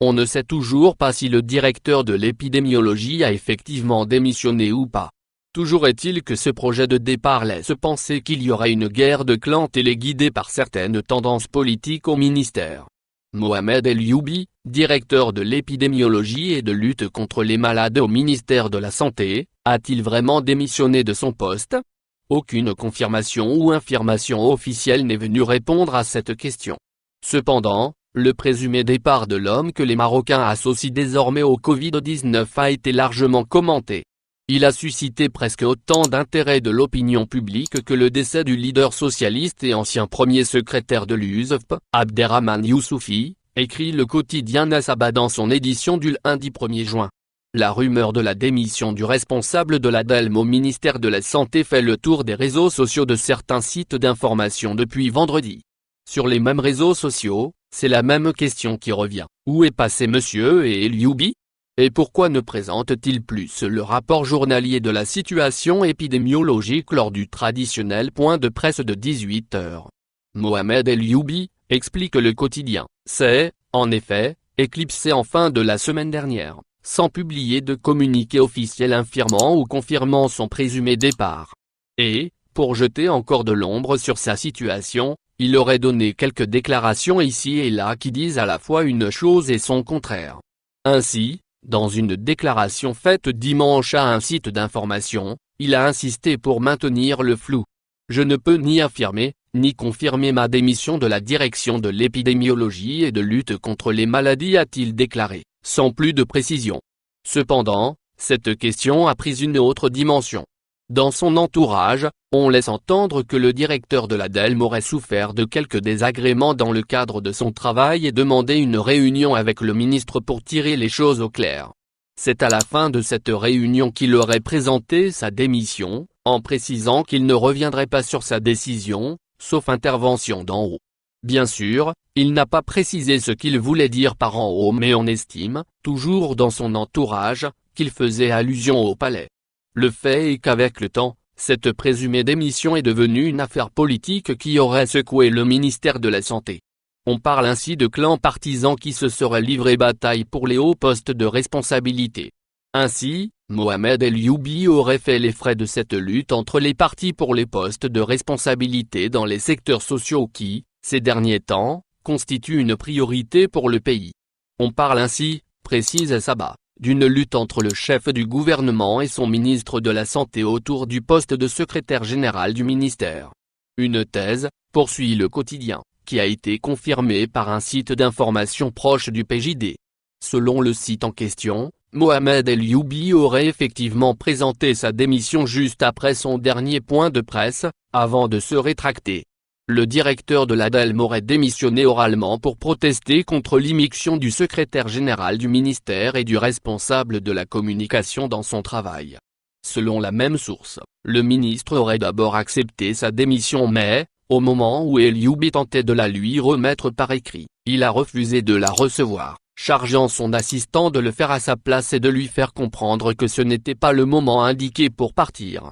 On ne sait toujours pas si le directeur de l'épidémiologie a effectivement démissionné ou pas. Toujours est-il que ce projet de départ laisse penser qu'il y aurait une guerre de clans téléguidée par certaines tendances politiques au ministère. Mohamed El-Youbi, directeur de l'épidémiologie et de lutte contre les malades au ministère de la Santé, a-t-il vraiment démissionné de son poste? Aucune confirmation ou infirmation officielle n'est venue répondre à cette question. Cependant, le présumé départ de l'homme que les Marocains associent désormais au Covid-19 a été largement commenté. Il a suscité presque autant d'intérêt de l'opinion publique que le décès du leader socialiste et ancien premier secrétaire de l'USFP, Abderrahmane Youssoufi, écrit le quotidien Nasaba dans son édition du lundi 1er juin. La rumeur de la démission du responsable de l'ADELM au ministère de la Santé fait le tour des réseaux sociaux de certains sites d'information depuis vendredi. Sur les mêmes réseaux sociaux, c'est la même question qui revient. Où est passé monsieur El-Youbi ? Et pourquoi ne présente-t-il plus le rapport journalier de la situation épidémiologique lors du traditionnel point de presse de 18h? Mohamed El-Youbi, explique le quotidien, s'est, en effet, éclipsé en fin de la semaine dernière, sans publier de communiqué officiel infirmant ou confirmant son présumé départ. Et, pour jeter encore de l'ombre sur sa situation, il aurait donné quelques déclarations ici et là qui disent à la fois une chose et son contraire. Ainsi, dans une déclaration faite dimanche à un site d'information, il a insisté pour maintenir le flou. Je ne peux ni affirmer, ni confirmer ma démission de la direction de l'épidémiologie et de lutte contre les maladies, a-t-il déclaré, sans plus de précision. Cependant, cette question a pris une autre dimension. Dans son entourage, on laisse entendre que le directeur de l'ADELM aurait souffert de quelques désagréments dans le cadre de son travail et demandé une réunion avec le ministre pour tirer les choses au clair. C'est à la fin de cette réunion qu'il aurait présenté sa démission, en précisant qu'il ne reviendrait pas sur sa décision, sauf intervention d'en haut. Bien sûr, il n'a pas précisé ce qu'il voulait dire par en haut, mais on estime, toujours dans son entourage, qu'il faisait allusion au palais. Le fait est qu'avec le temps, cette présumée démission est devenue une affaire politique qui aurait secoué le ministère de la Santé. On parle ainsi de clans partisans qui se seraient livrés bataille pour les hauts postes de responsabilité. Ainsi, Mohamed El-Youbi aurait fait les frais de cette lutte entre les partis pour les postes de responsabilité dans les secteurs sociaux qui, ces derniers temps, constituent une priorité pour le pays. On parle ainsi, précise Saba, d'une lutte entre le chef du gouvernement et son ministre de la Santé autour du poste de secrétaire général du ministère. Une thèse, poursuit le quotidien, qui a été confirmée par un site d'information proche du PJD. Selon le site en question, Mohamed El-Youbi aurait effectivement présenté sa démission juste après son dernier point de presse, avant de se rétracter. Le directeur de l'ADELM aurait démissionné oralement pour protester contre l'immixtion du secrétaire général du ministère et du responsable de la communication dans son travail. Selon la même source, le ministre aurait d'abord accepté sa démission mais, au moment où El-Youbi tentait de la lui remettre par écrit, il a refusé de la recevoir, chargeant son assistant de le faire à sa place et de lui faire comprendre que ce n'était pas le moment indiqué pour partir.